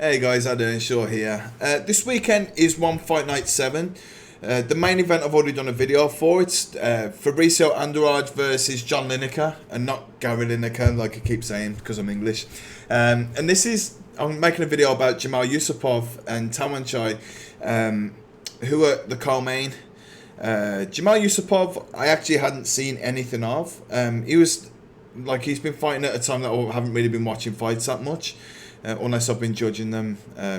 Hey guys, how doing? Shaw here. This weekend is One Fight Night 7. The main event I've already done a video for. It's Fabricio Andrade versus John Lineker, and not Gary Lineker like I keep saying because I'm English. And I'm making a video about Jamal Yusupov and Tawanchai, who are the co-main. Jamal Yusupov, I actually hadn't seen anything of. He's been fighting at a time that I haven't really been watching fights that much. Unless I've been judging them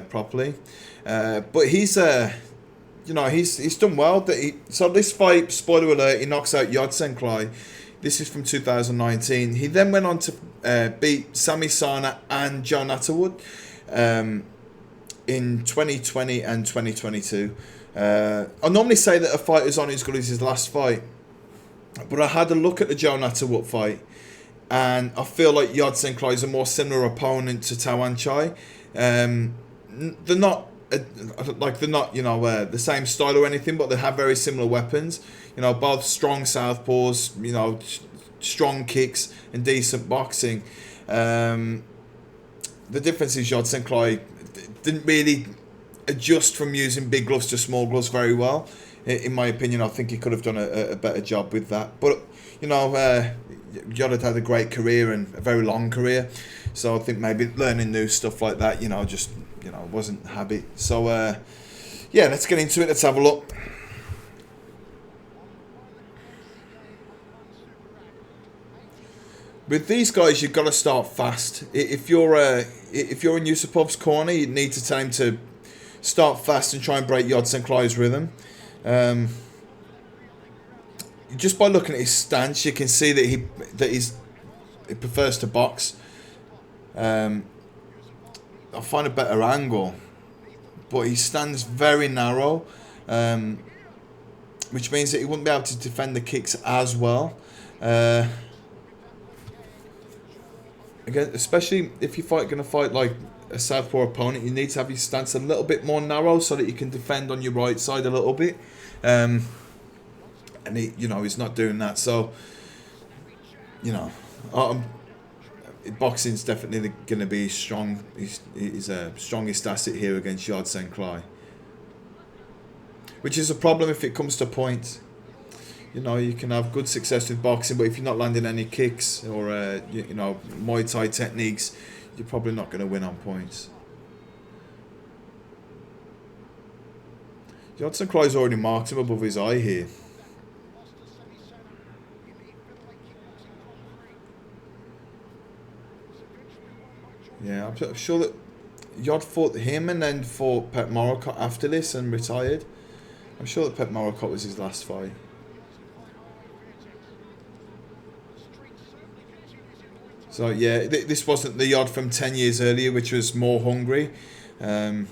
properly, but he's done well. So this fight, spoiler alert, he knocks out Saenchai. This is from 2019. He then went on to beat Sami Sana and John Atterwood in 2020 and 2022. I normally say that a fighter's on as good as his last fight, but I had a look at the John Atterwood fight. And I feel like Saenchai is a more similar opponent to Tawanchai. They're not the same style or anything, but they have very similar weapons. Both strong southpaws, strong kicks and decent boxing. The difference is Saenchai didn't really adjust from using big gloves to small gloves very well. In my opinion, I think he could have done a better job with that. But Yod had a great career and a very long career, so I think maybe learning new stuff like that, wasn't habit. So let's get into it. Let's have a look. With these guys, you've got to start fast. If you're in Yusupov's corner, you need to tell him to start fast and try and break Saenchai's rhythm. Just by looking at his stance, you can see that he prefers to box. I find a better angle, but he stands very narrow, which means that he wouldn't be able to defend the kicks as well. Again, especially if you're going to fight like a southpaw opponent, you need to have your stance a little bit more narrow so that you can defend on your right side a little bit. And he's not doing that. So, boxing's definitely going to be strong. He's a strongest asset here against Saenchai, which is a problem if it comes to points. You can have good success with boxing, but if you're not landing any kicks or muay thai techniques, you're probably not going to win on points. Saenchai's already marked him above his eye here. Yeah, I'm sure that Yod fought him and then fought Pet Morocco after this and retired. I'm sure that Pet Morocco was his last fight. So yeah, this wasn't the Yod from 10 years earlier, which was more hungry. But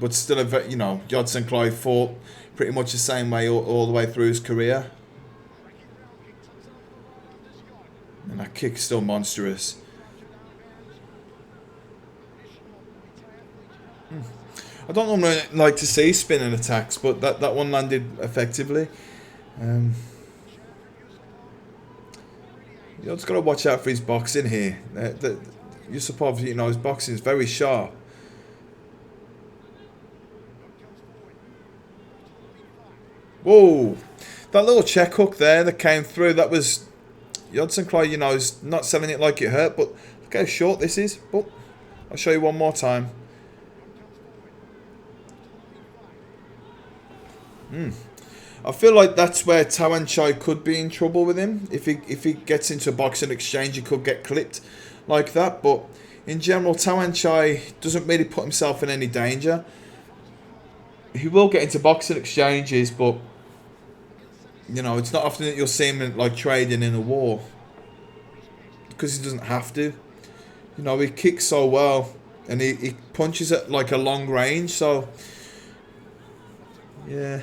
still, Yod Saenchai fought pretty much the same way all the way through his career. And that kick's still monstrous. I don't normally like to see spinning attacks, but that one landed effectively. You've got to watch out for his boxing here. Yusupov, his boxing is very sharp. Whoa! That little check hook there that came through, that was... Saenchai, is not selling it like it hurt, but look how short this is. Oh, I'll show you one more time. I feel like that's where Tawanchai could be in trouble with him. If he gets into a boxing exchange, he could get clipped like that. But in general, Tawanchai doesn't really put himself in any danger. He will get into boxing exchanges, but it's not often that you'll see him like trading in a war, because he doesn't have to. He kicks so well and he punches at like a long range. So yeah.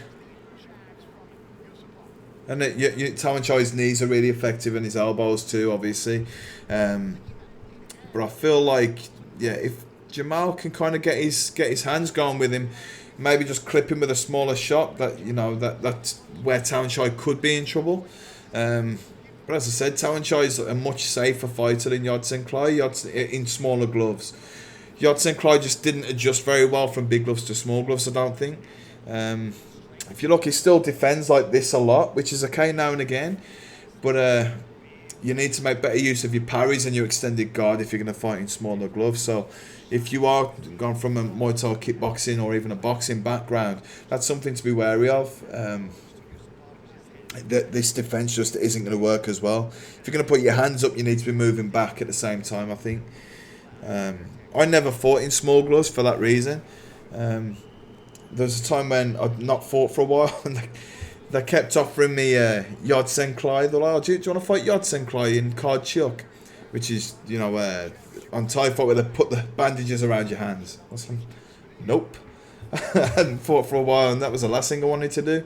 And Tawanchai's knees are really effective and his elbows too, obviously. But I feel like, if Jamal can kind of get his hands going with him, maybe just clip him with a smaller shot, that's where Tawanchai could be in trouble. But as I said, Tawanchai is a much safer fighter than Saenchai in smaller gloves. Yodsenklai just didn't adjust very well from big gloves to small gloves, I don't think. If you look, he still defends like this a lot, which is okay now and again. But you need to make better use of your parries and your extended guard if you're going to fight in smaller gloves. So if you are gone from a Muay Thai kickboxing or even a boxing background, that's something to be wary of. This defense just isn't going to work as well. If you're going to put your hands up, you need to be moving back at the same time, I think. I never fought in small gloves for that reason. There was a time when I'd not fought for a while, and they kept offering me Yodsenklai. They're like, oh, do you want to fight Yodsenklai in Card Chuck? Which is, on Thai fight where they put the bandages around your hands. I was like, nope. I hadn't fought for a while, and that was the last thing I wanted to do.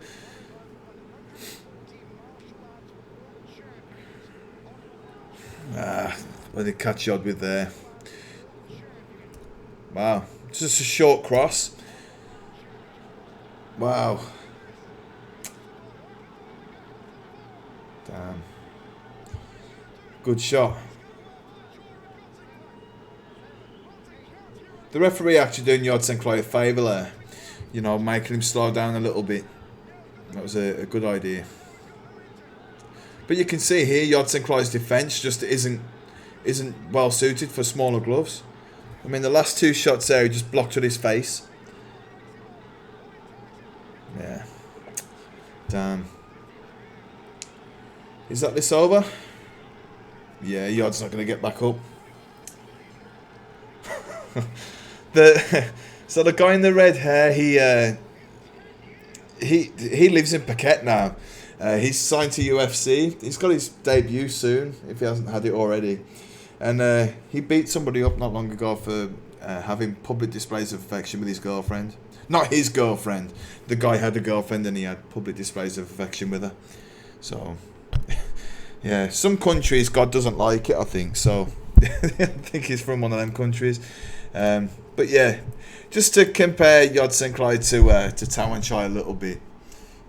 What did catch Yod with there? Wow. Just a short cross. Wow. Damn. Good shot. The referee actually doing Yodsenklai a favour there. Making him slow down a little bit. That was a good idea. But you can see here, Yodsenklai's defence just isn't well suited for smaller gloves. I mean, the last two shots there, he just blocked with his face. Yeah. Damn. Is that this over? Yeah, Yod's not going to get back up. So the guy in the red hair, he lives in Phuket now. He's signed to UFC. He's got his debut soon, if he hasn't had it already. And he beat somebody up not long ago for having public displays of affection with his girlfriend. Not his girlfriend. The guy had a girlfriend and he had public displays of affection with her. So, yeah, some countries God doesn't like it, I think. So, I think he's from one of them countries. But yeah, just to compare Yodsenklai to Tawanchai a little bit.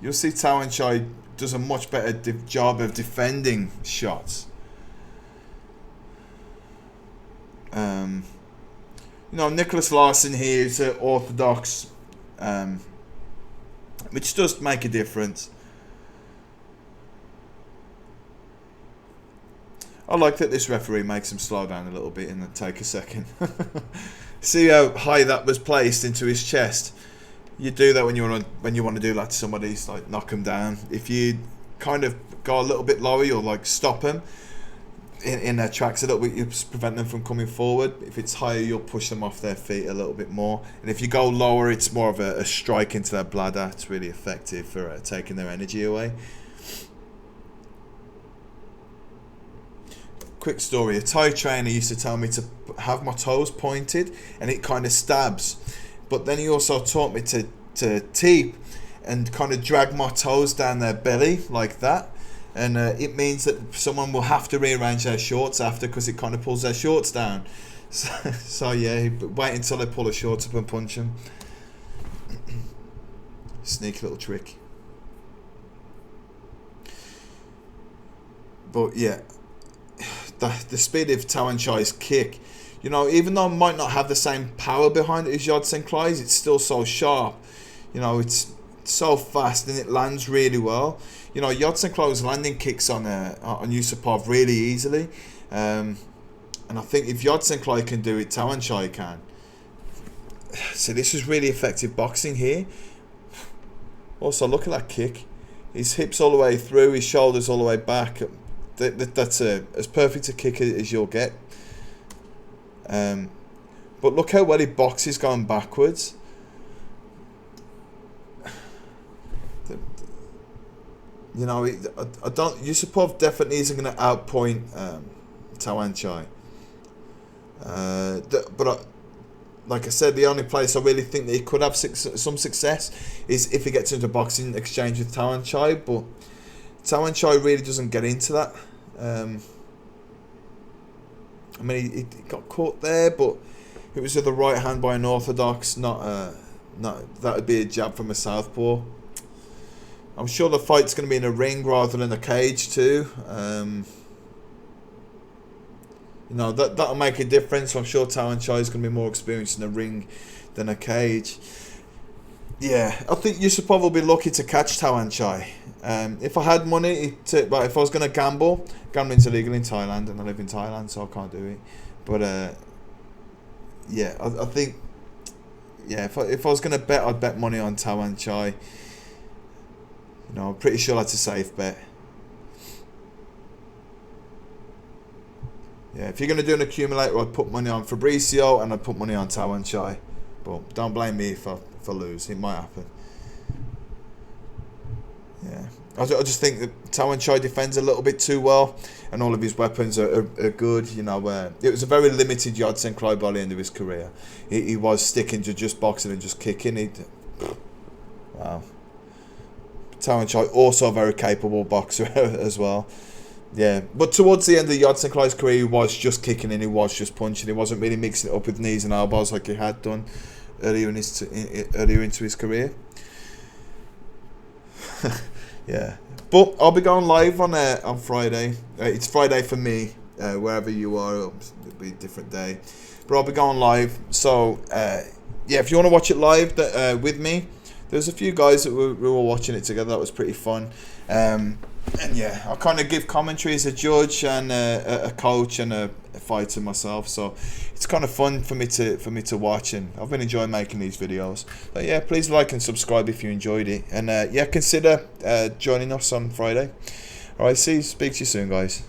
You'll see Tawanchai does a much better job of defending shots. Nicholas Larson here is orthodox, which does make a difference. I like that this referee makes him slow down a little bit and then take a second. See how high that was placed into his chest. You do that when you want to do that to somebody, like knock him down. If you kind of go a little bit lower, you'll like stop him in their tracks a little bit. You prevent them from coming forward. If it's higher, you'll push them off their feet a little bit more. And if you go lower, it's more of a strike into their bladder. It's really effective for taking their energy away. Quick story, a Thai trainer used to tell me to have my toes pointed and it kind of stabs. But then he also taught me to teep and kind of drag my toes down their belly like that. And it means that someone will have to rearrange their shorts after because it kind of pulls their shorts down. So yeah, wait until they pull the shorts up and punch them. Sneaky little trick. But yeah, the speed of Tawanchai's kick, even though it might not have the same power behind it as Yodsenklai's, it's still so sharp. It's so fast and it lands really well. Yodsenklai was landing kicks on Yusupov really easily. And I think if Yodsenklai can do it, Tawanchai can. So this is really effective boxing here. Also, look at that kick. His hips all the way through, his shoulders all the way back. That's as perfect a kick as you'll get. But look how well he boxes going backwards. Yusupov definitely isn't going to outpoint Tawanchai. Like I said, the only place I really think that he could have some success is if he gets into a boxing exchange with Tawanchai. But Tawanchai really doesn't get into that. He got caught there, but it was with the right hand by an orthodox, not that would be a jab from a southpaw. I'm sure the fight's going to be in a ring rather than a cage too. You know, that'll make a difference. I'm sure Tawanchai is going to be more experienced in the ring than a cage. Yeah, I think Yusupov will be lucky to catch Tawanchai. If I had money, if I was going to gamble, gambling's illegal in Thailand, and I live in Thailand, so I can't do it. But yeah, I think, yeah, if I was going to bet, I'd bet money on Tawanchai. You know, I'm pretty sure that's a safe bet. Yeah, if you're going to do an accumulator, I'd put money on Fabricio and I'd put money on Tawanchai. But don't blame me if I lose. It might happen. Yeah, I just think that Tawanchai defends a little bit too well, and all of his weapons are good. You know, it was a very limited Yodsenkroi by the end of his career. He was sticking to just boxing and just kicking. Wow. Tawanchai also a very capable boxer as well. Yeah, but towards the end of Yodsenkroi's career, he was just kicking and he was just punching. He wasn't really mixing it up with knees and elbows like he had done earlier into his career. Yeah, but I'll be going live on Friday. It's Friday for me, wherever you are. It'll be a different day, but I'll be going live. So yeah, if you want to watch it live with me, there's a few guys that we were watching it together. That was pretty fun. And yeah, I kind of give commentary as a judge and a coach and a fighter myself, so it's kind of fun for me to watch, and I've been enjoying making these videos. But yeah, please like and subscribe if you enjoyed it, and yeah, consider joining us on Friday. All right, speak to you soon, guys.